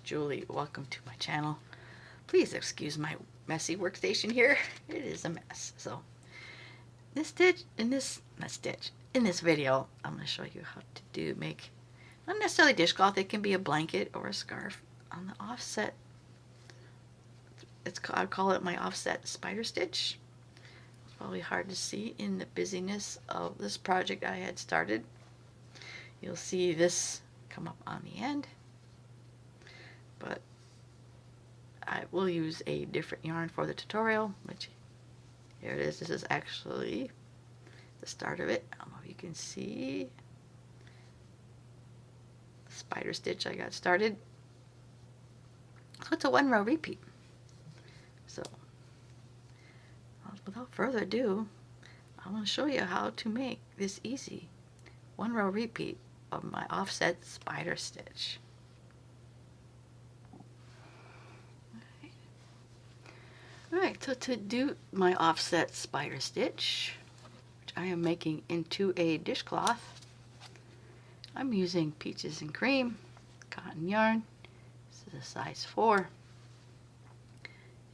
Julie. Welcome to my channel. Please excuse my messy workstation here. It is a mess. So in this video, I'm going to show you how to make not necessarily dishcloth. It can be a blanket or a scarf on the offset. I call it my offset spider stitch. It's probably hard to see in the busyness of this project I had started. You'll see this come up on the end, but I will use a different yarn for the tutorial, which here it is. This is actually the start of it. I don't know if you can see the spider stitch I got started. So it's a 1-row repeat. So without further ado, I want to show you how to make this easy 1-row repeat of my offset spider stitch. Alright, so to do my offset spider stitch, which I am making into a dishcloth, I'm using Peaches and Cream cotton yarn. This is a size 4.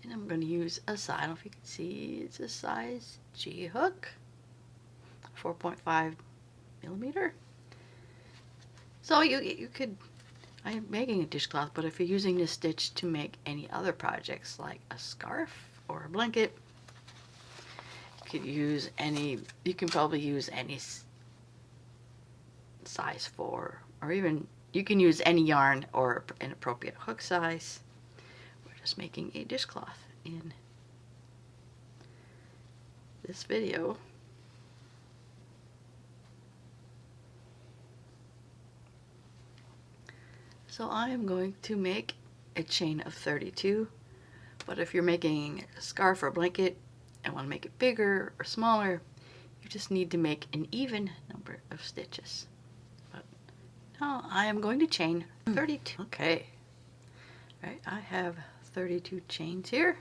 And I'm going to use I don't know if you can see, it's a size G hook, 4.5 millimeter. So you could, I'm making a dishcloth, but if you're using this stitch to make any other projects like a scarf or a blanket, you could use any, you can probably use any size 4, or even you can use any yarn or an appropriate hook size. We're just making a dishcloth in this video. So I am going to make a chain of 32, but if you're making a scarf or a blanket and want to make it bigger or smaller, you just need to make an even number of stitches. But now I am going to chain 32. Okay, all right, I have 32 chains here.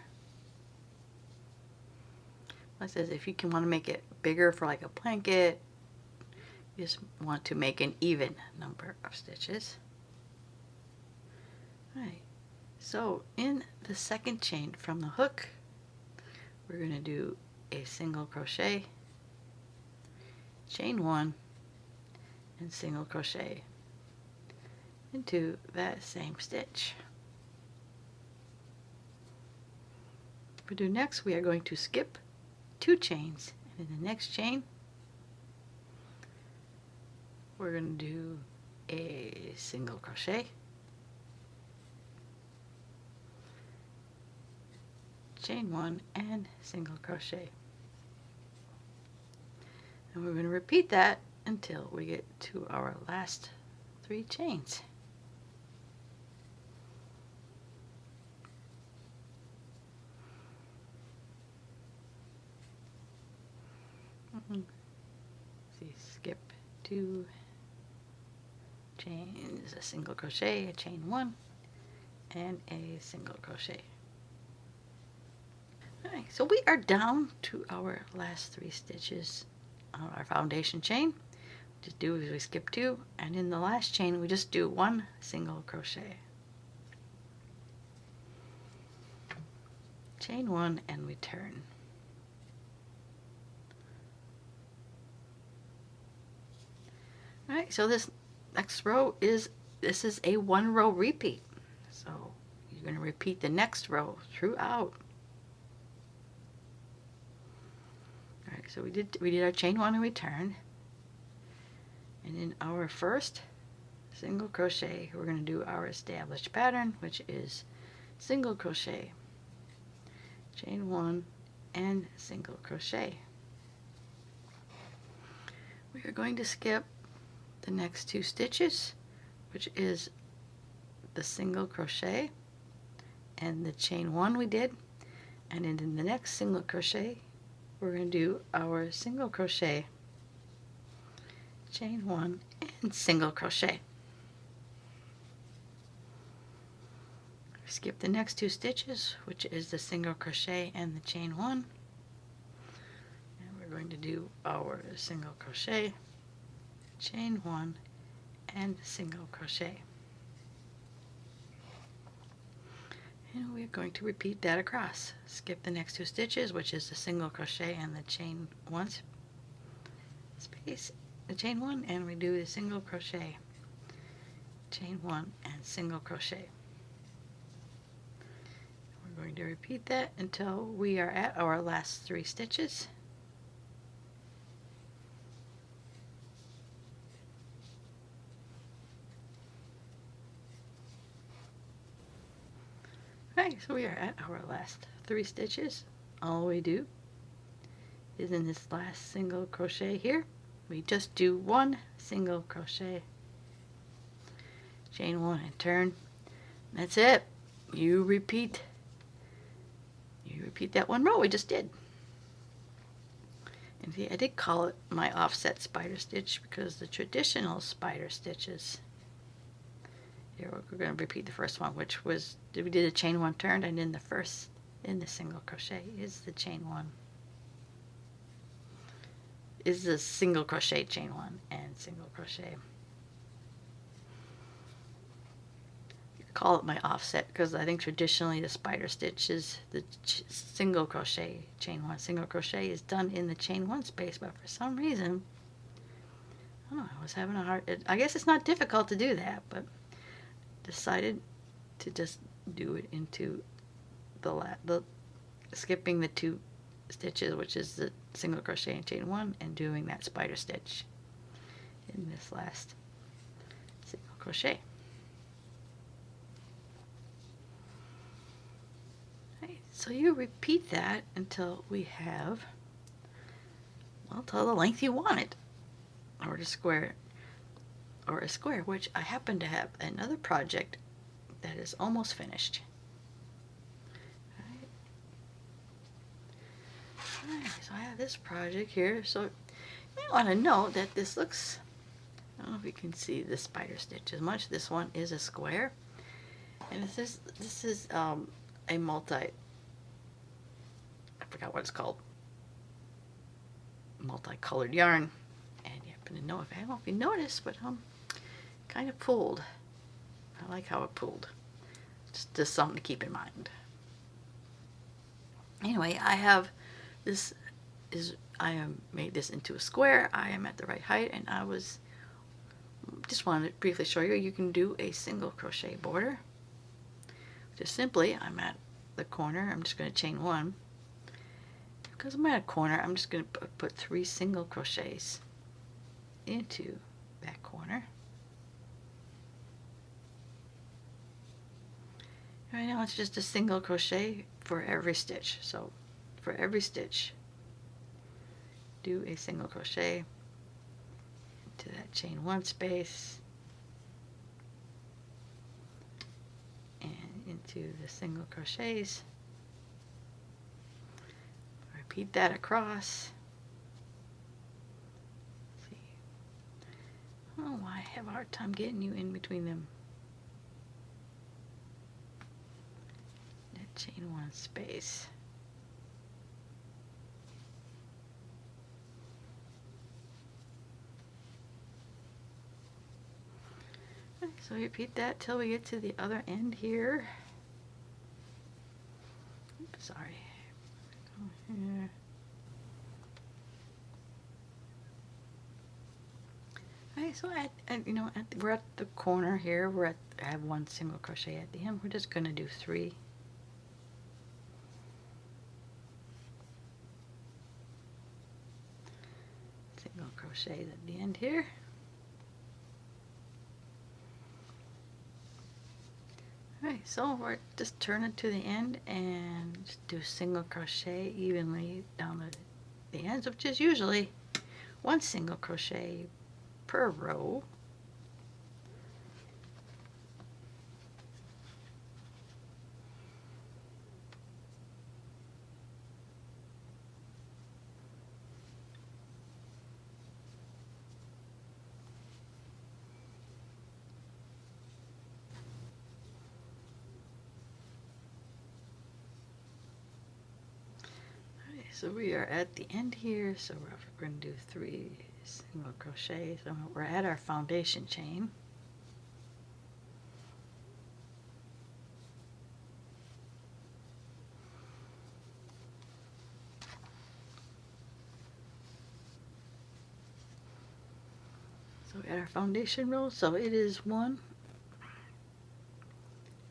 It says if you want to make it bigger for like a blanket, you just want to make an even number of stitches. Right, so in the second chain from the hook, we're going to do a single crochet, chain 1, and single crochet into that same stitch. We do next, we are going to skip 2 chains, and in the next chain, we're going to do a single crochet, chain 1, and single crochet. And we're going to repeat that until we get to our last 3 chains. See, skip 2 chains, a single crochet, a chain 1, and a single crochet. Alright, so we are down to our last 3 stitches on our foundation chain. Just do is we skip 2, and in the last chain we just do 1 single crochet, chain 1, and we turn. Alright, so this next row is a 1-row repeat. So you're going to repeat the next row throughout. Alright, so we did our chain 1 and we turned. And in our first single crochet, we're going to do our established pattern, which is single crochet, chain 1, and single crochet. We are going to skip the next 2 stitches, which is the single crochet and the chain 1 we did, and then in the next single crochet we're going to do our single crochet, chain 1, and single crochet. Skip the next 2 stitches, which is the single crochet and the chain 1, and we're going to do our single crochet, chain 1, and single crochet. And we're going to repeat that across. Skip the next 2 stitches, which is the single crochet and the chain 1 space, the chain 1, and we do the single crochet, chain 1 and single crochet. We're going to repeat that until we are at our last 3 stitches. Right, so we are at our last 3 stitches. All we do is in this last single crochet here, we just do 1 single crochet, chain 1 and turn. That's it. You repeat that 1 row we just did. And see, I did call it my offset spider stitch because the traditional spider stitches, here we're going to repeat the first one, which was, we did a chain 1 turned, and in the single crochet is the chain 1, is the single crochet, chain 1 and single crochet. You call it my offset because I think traditionally the spider stitch is the single crochet, chain 1 single crochet is done in the chain 1 space, but for some reason, I don't know, I was having a hard, I guess it's not difficult to do that, but decided to just do it into the skipping the 2 stitches, which is the single crochet and chain 1, and doing that spider stitch in this last single crochet. Right, so you repeat that until we have, well, till the length you want it, or a square, which I happen to have another project that is almost finished. Alright, so I have this project here. So you may want to note that this looks, I don't know if you can see the spider stitch as much. This one is a square, and this is a multi, I forgot what it's called, multicolored yarn. And you happen to know, I don't know if you noticed, but kind of pulled. I like how it pulled. Just something to keep in mind. Anyway, I have this I have made this into a square. I am at the right height, and I was just wanted to briefly show you can do a single crochet border. Just simply, I'm at the corner. I'm just going to chain 1. Because I'm at a corner, I'm just going to put 3 single crochets into that corner. Right now it's just a single crochet for every stitch. So for every stitch, do a single crochet into that chain 1 space and into the single crochets. Repeat that across. Let's see. I don't know why I have a hard time getting you in between them. That chain 1 space. So repeat that till we get to the other end here. Oops, sorry. Go here. Okay, so we're at the corner here. I have 1 single crochet at the end. We're just going to do 3. Single crochets at the end here. Alright, so we're just turn it to the end and just do single crochet evenly down the ends, which is usually 1 single crochet per row. So we are at the end here, so we're going to do 3 single crochets. So we're at our foundation chain. got our foundation row, so it is 1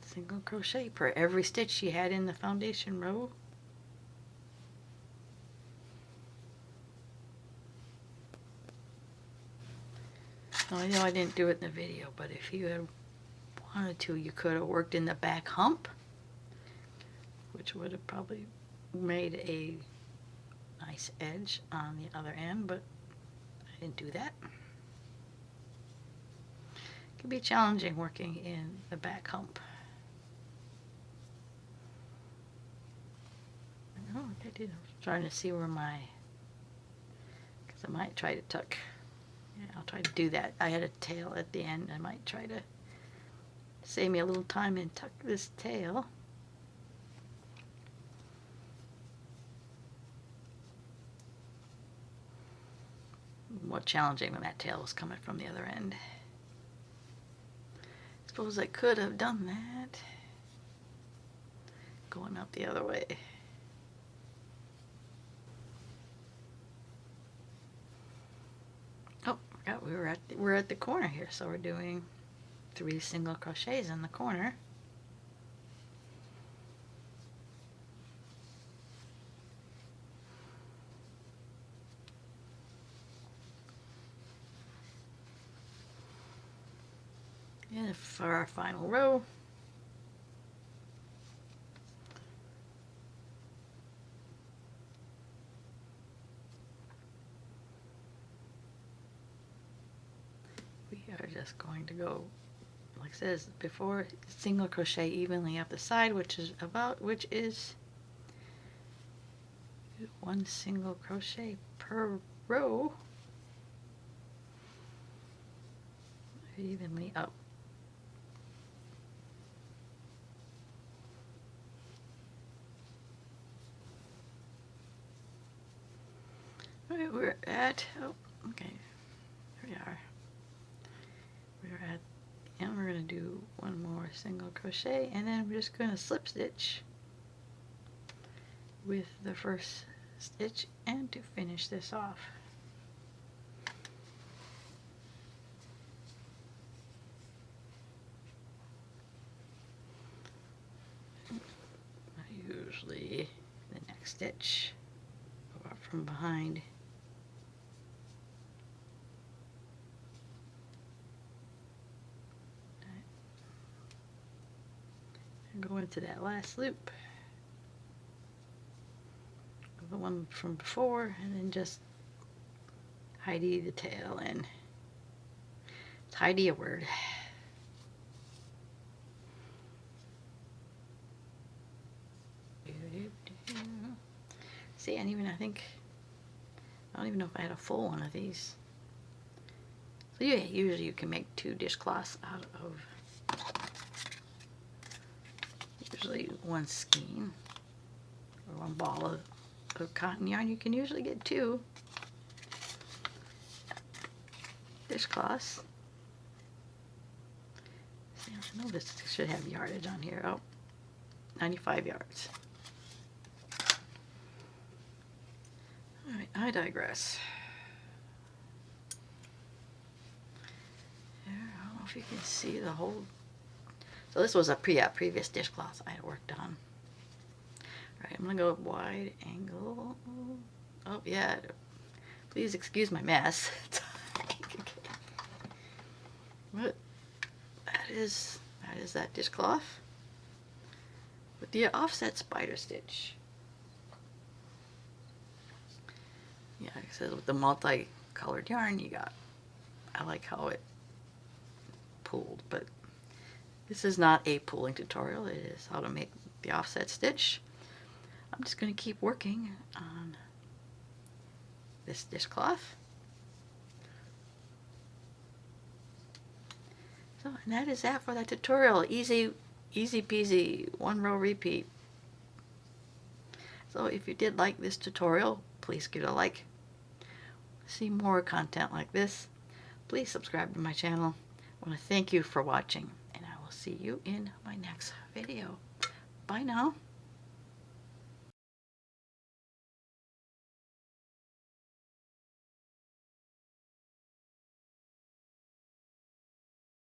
single crochet per every stitch you had in the foundation row. Now, I know I didn't do it in the video, but if you had wanted to, you could have worked in the back hump, which would have probably made a nice edge on the other end, but I didn't do that. It can be challenging working in the back hump. I don't know what I did. I was trying to see where my, because I might try to tuck. Yeah, I'll try to do that. I had a tail at the end. I might try to save me a little time and tuck this tail. More challenging when that tail was coming from the other end. Suppose I could have done that going up the other way. Oh, forgot we're at the corner here, so we're doing 3 single crochets in the corner. And for our final row, we are just going to go, like it says before, single crochet evenly up the side, which is 1 single crochet per row, evenly up. Alright, we're at, oh, okay, here we are. We're at the end. We're going to do 1 more single crochet, and then we're just going to slip stitch with the first stitch and to finish this off. Usually the next stitch, go up from behind. And go into that last loop, the one from before, and then just Heidi the tail in. Is Heidi a word? See, and even I don't even know if I had a full one of these. So yeah, usually you can make 2 dishcloths out of usually 1 skein or 1 ball of cotton yarn. You can usually get 2 dishcloths. See, I know this should have yardage on here. Oh, 95 yards. Alright, I digress. Here, I don't know if you can see the whole. So this was a previous dishcloth I had worked on. Alright, I'm going to go wide angle. Oh, yeah. Please excuse my mess. But that is that dishcloth with the offset spider stitch. Yeah, like I said, with the multicolored yarn you got, I like how it pulled, but this is not a pulling tutorial. It is how to make the offset stitch. I'm just going to keep working on this dishcloth. So, and that is that for that tutorial. Easy peasy, 1 row repeat. So if you did like this tutorial, please give it a like. See more content like this, please subscribe to my channel. I want to thank you for watching, and I will see you in my next video. Bye now.